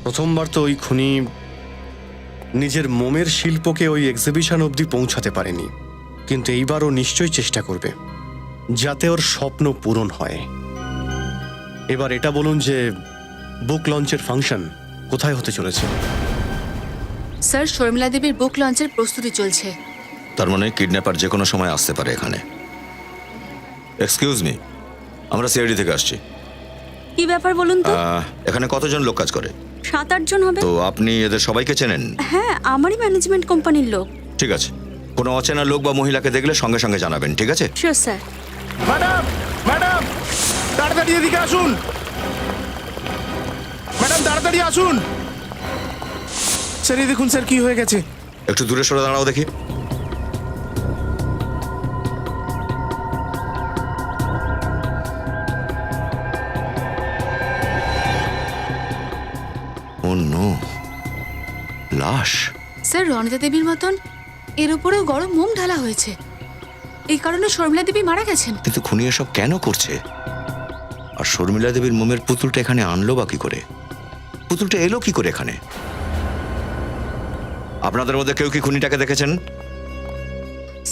প্রথমবার তো ওই খুনি নিজের মোমের শিল্পকে ওই এক্সিবিশন অবধি পৌঁছাতে পারেনি, কিন্তু এইবার ও নিশ্চয়ই চেষ্টা করবে যাতে ওর স্বপ্ন পূরণ হয়। এবার এটা বলুন যে বুক লঞ্চের ফাংশন কোথায় হতে চলেছে? স্যার, শর্মিলা দেবীর বুক লঞ্চের প্রস্তুতি চলছে। তার মানে কিডন্যাপার যে কোনো সময় আসতে পারে এখানে। এক্সকিউজ মি, আমরা সিআইডি থেকে আসছি। কি ব্যাপার বলুন তো? এখানে কতজন লোক কাজ করে? 7-8 জন হবে। তো আপনি এদের সবাইকে চেনেন? হ্যাঁ, আমারই ম্যানেজমেন্ট কোম্পানির লোক। ঠিক আছে, কোনো অচেনা লোক বা মহিলাকে দেখলে সঙ্গে সঙ্গে জানাবেন, ঠিক আছে? Sure sir. ম্যাডাম, ম্যাডাম, তাড়াতাড়ি এদিকে আসুন। ম্যাডাম, তাড়াতাড়ি আসুন। স্যার, এই দেখুন স্যার, কি হয়ে গেছে। একটু দূরে সরে দাঁড়াও দেখি। ও নো, লাশ। স্যার, রনিতা দেবীর মতন এর উপরেও গরম মোম ঢালা হয়েছে। এই কারণে শর্মিলা দেবী মারা গেছেন। কিন্তু খুনি এসব কেন করছে? আর শর্মিলা দেবীর মোমের পুতুলটা এখানে আনলো বা কি করে? পুতুলটা এলো কি করে এখানে? আপনাদের মধ্যে কেউ কি খুনিটাকে দেখেছেন?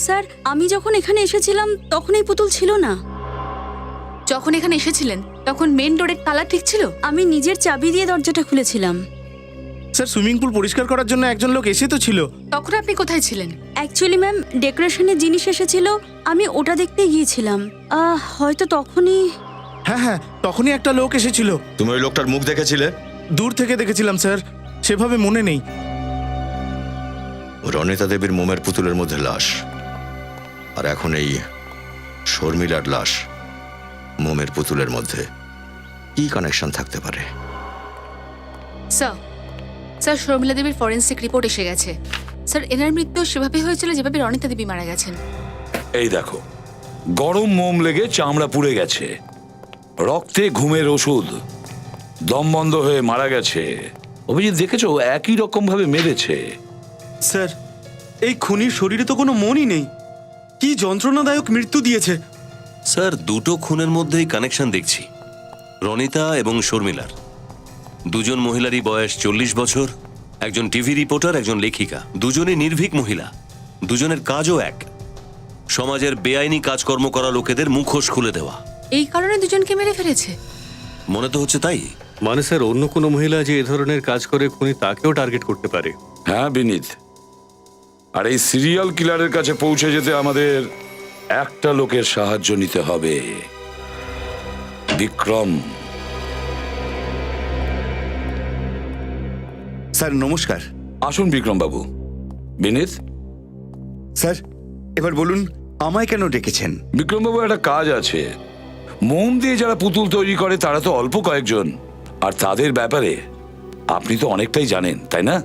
স্যার, আমি যখন এখানে এসেছিলাম তখন এই পুতুল ছিল না। যখন এখানে এসেছিলেন তখন মেন ডোরের তালা ঠিক ছিল? আমি নিজের চাবি দিয়ে দরজাটা খুলেছিলাম। স্যার, সুইমিং পুল পরিষ্কার করার জন্য একজন লোক এসে তো ছিল। তখন আপনি কোথায় ছিলেন? অ্যাকচুয়ালি ম্যাম, ডেকোরেশনের জিনিস এসেছিল, আমি ওটা দেখতে গিয়েছিলাম। হয়তো তখনই। হ্যাঁ হ্যাঁ, তখনই একটা লোক এসেছিল। তুমি ওই লোকটার মুখ দেখেছিলে? দূর থেকে দেখেছিলাম স্যার, সেভাবে মনে নেই। রনিতা দেবীর মোমের পুতুলের মধ্যে লাশ, আর এখন এই শর্মিলার লাশ মোমের পুতুলের মধ্যে। কি কানেকশন থাকতে পারে? স্যার, স্যার, শর্মিলা দেবীর ফরেন্সিক রিপোর্ট এসে গেছে। স্যার, এনার মৃত্যু সেভাবে হয়েছিল যেভাবে রনিতা দেবী মারা গেছেন। এই দেখো, গরম মোম লেগে চামড়া পুড়ে গেছে, রক্তে ঘুমের ওষুধ, দম বন্ধ হয়ে মারা গেছে। অভিজিৎ, দেখেছো একই রকম ভাবে মেরেছে। স্যার, এই খুনির শরীরে তো কোনো মনই নেই। কি যন্ত্রণাদায়ক মৃত্যু দিয়েছে। স্যার, দুটো খুনের মধ্যেই কানেকশন দেখছি, রনিতা এবং শর্মিলার। দুজন মহিলারই বয়স 40 বছর, একজন টিভি রিপোর্টার, একজন লেখিকা। দুজনই নির্ভীক মহিলা, দুজনের কাজও এক, সমাজের বেআইনি কাজকর্ম করা লোকেদের মুখোশ খুলে দেওয়া। এই কারণে দুজনকে মেরে ফেলেছে? মনে তো হচ্ছে তাই। মানে স্যার, অন্য কোনো মহিলা যে এ ধরনের কাজ করে খুনি তাকেও টার্গেট করতে পারে। হ্যাঁ বিনীত, আর এই সিরিয়াল কিলারের কাছে পৌঁছে যেতে আমাদের একটা লোকের সাহায্য নিতে হবে, বিক্রম। স্যার, নমস্কার। আসুন বিক্রম বাবু। বিনীত স্যার, এবার বলুন আমায় কেন ডেকেছেন? বিক্রম বাবু, একটা কাজ আছে। মোম দিয়ে যারা পুতুল তৈরি করে তারা তো অল্প কয়েকজন, আর তাদের ব্যাপারে আপনি তো অনেকটাই জানেন, তাই না?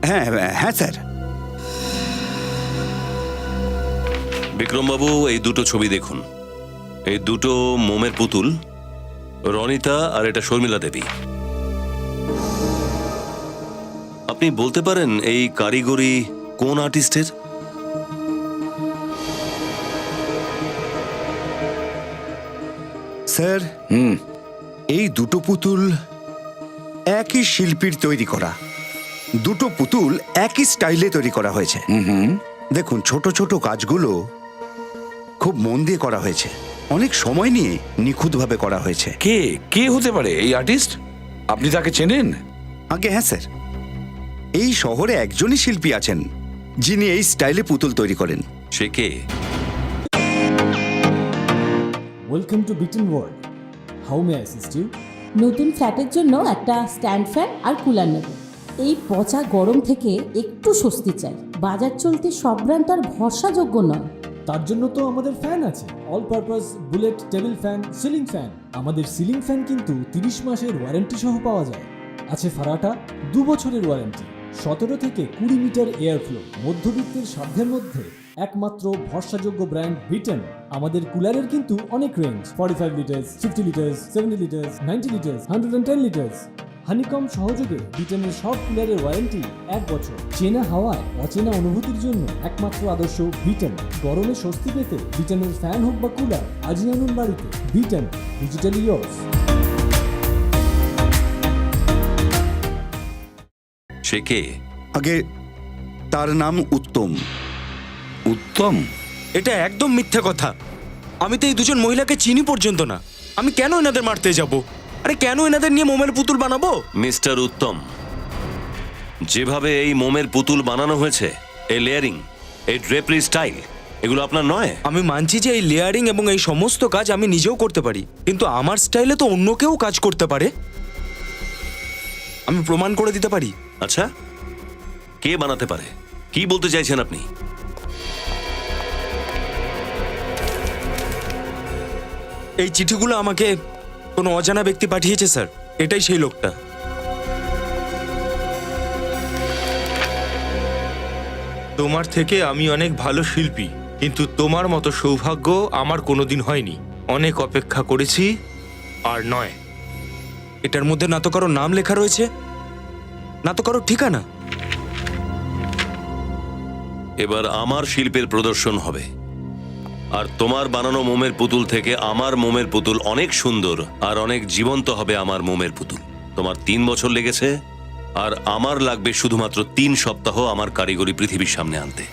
হ্যাঁ হ্যাঁ স্যার। বিক্রমবাবু, এই দুটো ছবি দেখুন। এই দুটো মোমের পুতুল, রনিতা আর এটা শর্মিলা দেবী। আপনি বলতে পারেন এই কারিগরি কোন আর্টিস্টের? স্যার, এই দুটো পুতুল একই শিল্পীর তৈরি করা। দুটো পুতুল একই স্টাইলে তৈরি করা হয়েছে। দেখুন, ছোট ছোট কাজগুলো খুব মন দিয়ে করা হয়েছে, অনেক সময় নিয়ে নিখুঁতভাবে করা হয়েছে। কে কে হতে পারে এই আর্টিস্ট? আপনি তাকে চেনেন? আগে হ্যাঁ স্যার, এই শহরে একজনই শিল্পী আছেন যিনি এই স্টাইলে পুতুল তৈরি করেন। সে কে? Welcome to Biton world. How may I assist you? নতুন ফ্ল্যাটের জন্য একটা স্ট্যান্ড ফ্যান আর কুলার নেব। এই পচা গরম থেকে একটু স্বস্তি চাই। বাজার চলতে সব ব্র্যান্ড তো আর ভরসাযোগ্য নয়। তার জন্য তো আমাদের ফ্যান আছে, all purpose bullet table fan, ceiling fan. আমাদের সিলিং ফ্যান কিন্তু 30 মাসের ওয়ারেন্টি সহ পাওয়া যায়। আছে ফারাটা 2 বছরের ওয়ারেন্টি, 17 থেকে 20 মিটার এয়ার ফ্লো, মধ্যবিত্তের সাধ্যের মধ্যে একমাত্র ভরসাযোগ্য ব্র্যান্ড বিটন। আমাদের কুলারের কিন্তু অনেক range, 45 litres, 50 litres, 70 litres, 90 litres, 110 litres. Honeycomb সহযোগে বিটনের সব কুলারের ওয়ারেন্টি 1 বছর। চেনা হাওয়ায় অচেনা অনুভূতির জন্য একমাত্র আদর্শ বিটন। গরমে স্বস্তি পেতে বিটনের ফ্যান হোক বা কুলার, আজই আনুন বাড়িতে। Biton, digitally yours. সে কে? আগে তার নাম উত্তম। উত্তম? এটা একদম মিথ্যে কথা। আমি তো এই দুজন মহিলাকে চিনি পর্যন্ত না। আমি কেন এনাদের মারতে যাব? আরে কেন এনাদের নিয়ে মোমের পুতুল বানাবো? মিস্টার উত্তম, যেভাবে এই মোমের পুতুল বানানো হয়েছে, এই লেয়ারিং, এই ড্রেপরি স্টাইল, এগুলো আপনার নয়। আমি মানছি যে এই লেয়ারিং এবং এই সমস্ত কাজ আমি নিজেও করতে পারি, কিন্তু আমার স্টাইলে তো অন্য কেউ কাজ করতে পারে। আমি প্রমাণ করে দিতে পারি। আচ্ছা, কে বানাতে পারে? কি বলতে চাইছেন আপনি? এই চিঠিগুলো আমাকে কোনো অজানা ব্যক্তি পাঠিয়েছে স্যার, এটাই সেই লোকটা। তোমার থেকে আমি অনেক ভালো শিল্পী, কিন্তু তোমার মতো সৌভাগ্য আমার কোনোদিন হয়নি। অনেক অপেক্ষা করেছি, আর নয়। এটার মধ্যে না তো কারো নাম লেখা রয়েছে, না তো কারো ঠিকানা। এবার আমার শিল্পের প্রদর্শন হবে, আর তোমার বানানো মোমের পুতুল থেকে আমার মোমের পুতুল অনেক সুন্দর আর অনেক জীবন্ত হবে আমার মোমের পুতুল। তোমার 3 বছর লেগেছে, আর আমার লাগবে শুধুমাত্র 3 সপ্তাহ আমার কারিগরি পৃথিবীর সামনে আনতে।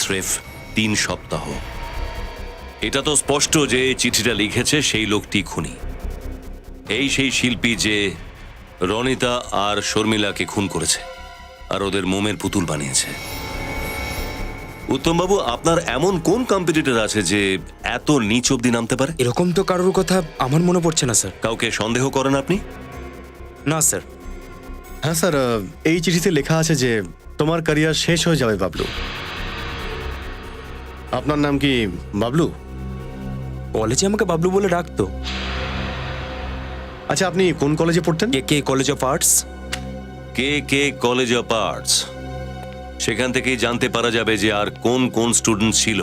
স্রেফ 3 সপ্তাহ। এটা তো স্পষ্ট যে এই চিঠিটা লিখেছে সেই লোকটি খুনি। এই সেই শিল্পী যে রনিতা আর শর্মিলাকে খুন করেছে আর ওদের মোমের পুতুল বানিয়েছে। উত্তমবাবু, আপনার এমন কোন কম্পিটিটর আছে যে এত নিচ অব্দি নামতে পারে? এরকম তো কারোর কথা আমার মনে পড়ছে না স্যার। কাউকে সন্দেহ করেন আপনি? না স্যার। হ্যাঁ স্যার, এই চিঠিতে লেখা আছে যে তোমার ক্যারিয়ার শেষ হয়ে যাবে বাবলু। আপনার নাম কি বাবলু? কলেজে আমাকে বাবলু বলে ডাকতো। আচ্ছা, আপনি কোন কলেজে পড়তেন? K college of arts. K college of arts. সেখান থেকেই জানতে পারা যাবে যে আর কোন কোন স্টুডেন্ট ছিল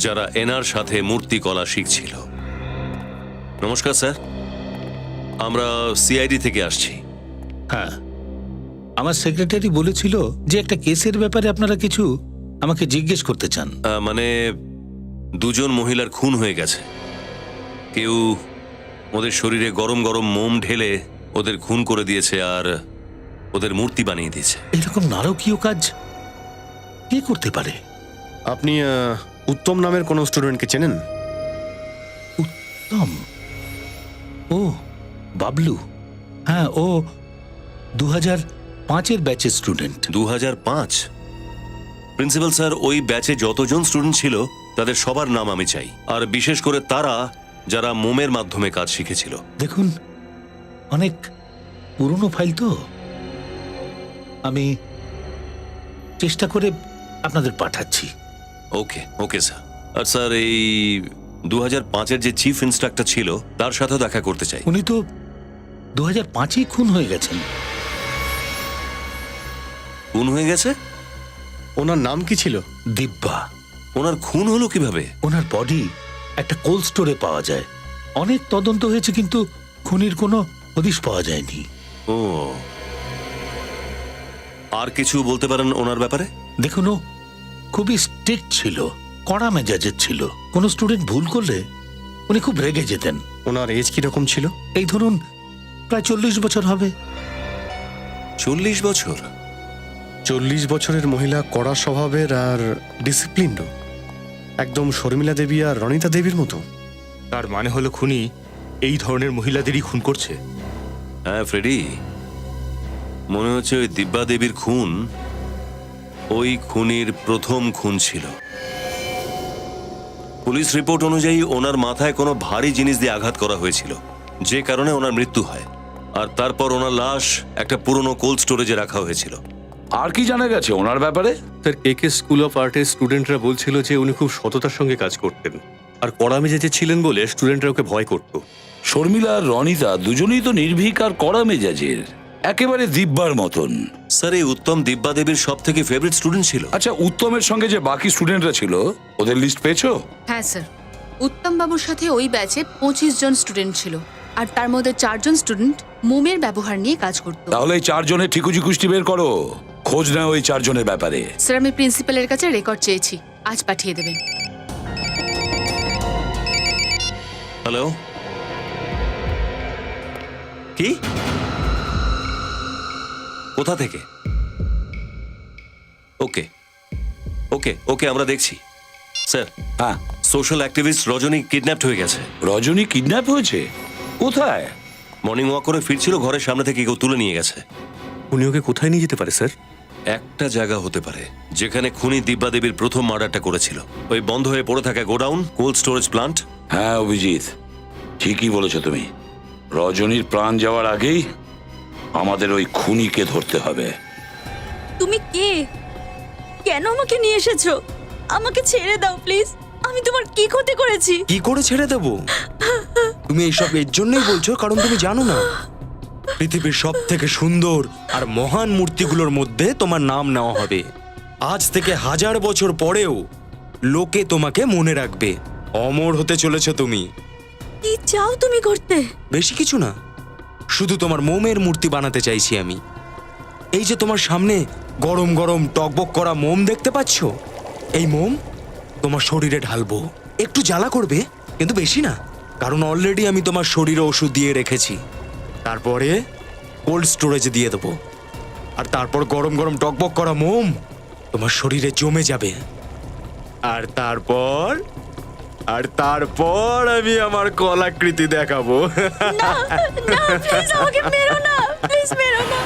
যারা এনার সাথে মূর্তিকলা শিখছিল। নমস্কার স্যার, আমরা সিআইডি থেকে আসছি। হ্যাঁ, আমার সেক্রেটারি বলেছিল যে একটা কেসের ব্যাপারে আপনারা কিছু আমাকে জিজ্ঞেস করতে চান। মানে 2 জন মহিলার খুন হয়ে গেছে। কেউ ওদের শরীরে গরম গরম মোম ঢেলে ওদের খুন করে দিয়েছে আর ওদের মূর্তি বানিয়ে দিয়েছে। এরকম নারকীয় কাজ কে করতে পারে? আপনি উত্তম নামের কোনো স্টুডেন্টকে চেনেন? উত্তম? ও বাবলু, হ্যাঁ, ও 2005-এর ব্যাচের স্টুডেন্ট। 2005? প্রিন্সিপাল স্যার, ওই ব্যাচে যতজন স্টুডেন্ট ছিল তাদের সবার নাম আমি চাই, আর বিশেষ করে তারা যারা মোমের মাধ্যমে কাজ শিখেছিল। দেখুন, অনেক পুরনো ফাইল তো, আমি চেষ্টা করে আপনাদের পাঠাচ্ছি। Okay sir. আর স্যার, এই 2005-এর যে চিফ ইন্সট্রাক্টর ছিল তার সাথেও দেখা করতে চাই। উনি তো 2005-এই খুন হয়ে গেছেন। খুন হয়ে গেছে? ওনার নাম কি ছিল? দিব্যা। ওনার খুন হলো কিভাবে? ওনার বডি একটা কোল্ড স্টোরে পাওয়া যায়। অনেক তদন্ত হয়েছে কিন্তু খুনির কোনো হদিশ পাওয়া যায়নি। ও, আর কিছু বলতে পারেন ওনার ব্যাপারে? দেখুন, ও খুবই স্ট্রিক্ট ছিল, কড়া মেজাজের ছিল। কোনো স্টুডেন্ট ভুল করলে উনি খুব রেগে যেতেন। ওনার এজ কিরকম ছিল? এই ধরুন প্রায় 40 বছর হবে। 40 বছর? 40 বছরের মহিলা, কড়া স্বভাবের আর ডিসিপ্লিনড, একদম শর্মিলা দেবী আর রনিতা দেবীর মতো। তার মানে হলো খুনি এই ধরনের মহিলাদেরই খুন করছে। হ্যাঁ ফ্রেডি, মনে হচ্ছে ওই দিব্যা দেবীর খুন ওই খুনির প্রথম খুন ছিল। পুলিশ রিপোর্ট অনুযায়ী ওনার মাথায় কোনো ভারী জিনিস দিয়ে আঘাত করা হয়েছিল, যে কারণে ওনার মৃত্যু হয়। আর তারপর ওনার লাশ একটা পুরনো কোল্ড স্টোরেজে রাখা হয়েছিল। আর কি জানা গেছে ওনার ব্যাপারে? স্যার, কে স্কুল অফ আর্টের স্টুডেন্টরা বলছিল যে উনি খুব সততার সঙ্গে কাজ করতেন, আর কড়া মেজাজে ছিলেন বলে স্টুডেন্টরা ওকে ভয় করত। শর্মিলা আর রনিতা দুজনেই তো নির্ভীক আর কড়া মেজাজের, একেবারে দিব্যার মতন। স্যার, এই উত্তম দিব্যা দেবীর সব থেকে ফেভারিট স্টুডেন্ট ছিল। আচ্ছা, উত্তমের সঙ্গে যে বাকি স্টুডেন্টরা ছিল ওদের লিস্ট পেয়েছো? হ্যাঁ স্যার, উত্তম বাবুর সাথে ওই ব্যাচে 25 জন স্টুডেন্ট ছিল, আর তার মধ্যে 4 জন স্টুডেন্ট মোমের ব্যবহার নিয়ে কাজ করত। তাহলে এই 4 জনের ঠিকুজি কুষ্টি বের করো, খোঁজ নাও ওই 4 জনের ব্যাপারে। স্যার, আমি প্রিন্সিপালের কাছে রেকর্ড চেয়েছি, আজ পাঠিয়ে দেবেন। হ্যালো, কি? কোথা থেকে? ওকে ওকে ওকে, আমরা দেখছি। স্যার, হ্যাঁ, সোশ্যাল অ্যাক্টিভিস্ট রজনী কিডন্যাপড হয়ে গেছে। রজনী কিডন্যাপ হয়েছে? কোথায়? মর্নিং ওয়াক করে ফিরছিল, ঘরের সামনে থেকে কেউ তুলে নিয়ে গেছে। উনি ওকে কোথায় নিয়ে যেতে পারে স্যার? একটা জায়গা হতে পারে যেখানে খুনি দিব্যা দেবীর প্রথম মার্ডারটা করেছিল, ওই বন্ধ হয়ে পড়ে থাকা গোডাউন, কোল্ড স্টোরেজ প্লান্ট। হ্যাঁ অভিজিৎ, ঠিকই বলেছো তুমি। রজনীর প্রাণ যাওয়ার আগেই আমাদের ওই খুনিকে ধরতে হবে। তুমি কে? কেন আমাকে নিয়ে এসেছো? আমাকে ছেড়ে দাও প্লিজ। আমি তোমার কি ক্ষতি করেছি? কি করে ছেড়ে দেব? তুমি এইসব এর জন্যই বলছো কারণ তুমি জানো না পৃথিবীর সব থেকে সুন্দর আর মহান মূর্তিগুলোর মধ্যে তোমার নাম নেওয়া হবে। আজ থেকে 1000 বছর পরেও লোকে তোমাকে মনে রাখবে। অমর হতে চলেছো তুমি। কি চাও তুমি করতে? বেশি কিছু না, শুধু তোমার মোমের মূর্তি বানাতে চাইছি আমি। এই যে তোমার সামনে গরম গরম টকবক করা মোম দেখতে পাচ্ছ, এই মোম তোমার শরীরে ঢালবো। একটু জ্বালা করবে কিন্তু বেশি না, কারণ অলরেডি আমি তোমার শরীরে ওষুধ দিয়ে রেখেছি। তারপরে কোল্ড স্টোরেজে দিয়ে দেবো, আর তারপর গরম গরম টকবক করা মোম তোমার শরীরে জমে যাবে। আর তারপর আমি আমার কলাকৃতি দেখাবো। না না প্লিজ আমাকে মেরো না, প্লিজ মেরো না।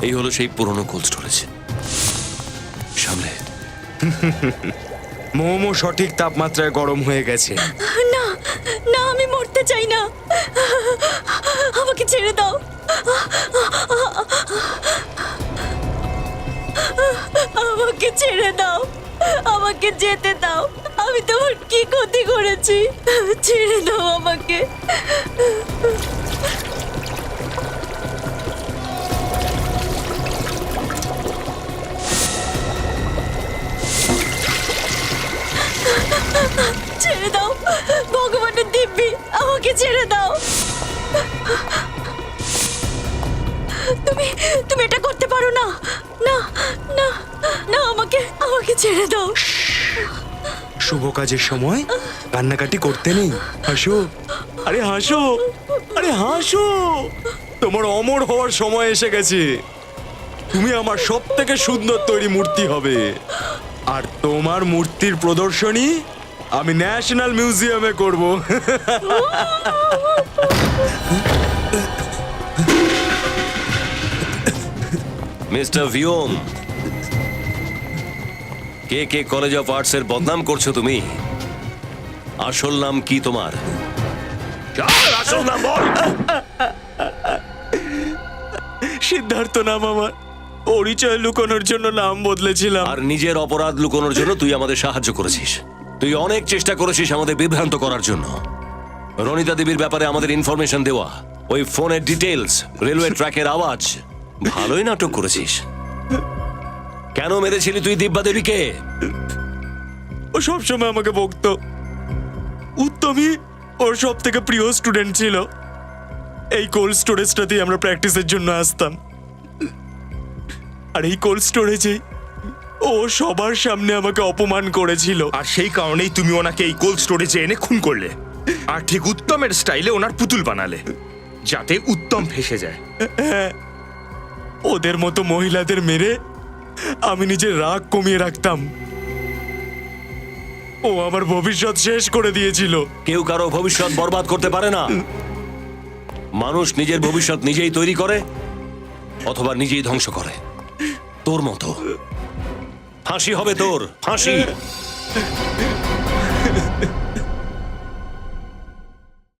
এই হলো সেই পুরনো কোল্ড স্টোরেজ। সামনে মোমো সঠিক তাপমাত্রায় গরম হয়ে গেছে। না না, আমি মরতে চাই না, আমাকে ছেড়ে দাও। আমাকে ছেড়ে দাও, আমাকে যেতে দাও। আমি তোমার কি ক্ষতি করেছি? ছেড়ে দাও আমাকে। ছেড়ে দাও, ভগবানের দিব্যি, আমাকে ছেড়ে দাও। তুমি এটা করতে পারো না। না না না, আমাকে ছেড়ে দাও। শুভ কাজের সময় কান্নাকাটি করতে নেই। হাসো, আরে হাসো, আরে হাসো। তোমার অমর হওয়ার সময় এসে গেছে। তুমি আমার সব থেকে সুন্দর তৈরি মূর্তি হবে, আর তোমার মূর্তির প্রদর্শনী আমি ন্যাশনাল মিউজিয়ামে করব। Mister Vyom, K K college of arts এর বদনাম করছো তুমি? আসল নাম কি তোমার? আসল নাম বল। সিদ্ধার্থ নাম আমার, পরিচয় লুকানোর জন্য নাম বদলেছিলাম। আর নিজের অপরাধ লুকোনোর জন্য তুই আমাদের সাহায্য করেছিস। তুই অনেক চেষ্টা করেছিস আমাদের বিভ্রান্ত করার জন্য। রনিতা দেবীর ব্যাপারে আমাদের ইনফরমেশন দেওয়া, ওই ফোনের ডিটেলস, রেলওয়ে ট্র্যাকের আওয়াজ, ভালোই নাটক করেছিস। কেন মেরেছিলি তুই দিব্যা দেবীকে? ও সবসময় আমাকে বকতো। উত্তমই ওর সব থেকে প্রিয় স্টুডেন্ট ছিল। এই কোল্ড স্টোরেজটাতেই আমরা প্র্যাকটিসের জন্য আসতাম, আর এই কোল্ড স্টোরেজেই ও সবার সামনে আমাকে অপমান করেছিল। আর সেই কারণেই তুমি ওনাকে এই কোল্ড স্টোরেজে এনে খুন করলে, আর ঠিক উত্তমের স্টাইলে ওনার পুতুল বানালে, যাতে উত্তম ফেসে যায়। হ্যাঁ, ওদের মতো মহিলাদের মেরে আমি নিজের রাগ কমিয়ে রাখতাম। ও আমার ভবিষ্যৎ শেষ করে দিয়েছিল। কেউ কারো ভবিষ্যৎ বরবাদ করতে পারে না। মানুষ নিজের ভবিষ্যৎ নিজেই তৈরি করে অথবা নিজেই ধ্বংস করে। তোর মতো ফাঁসি হবে তোর, ফাঁসি।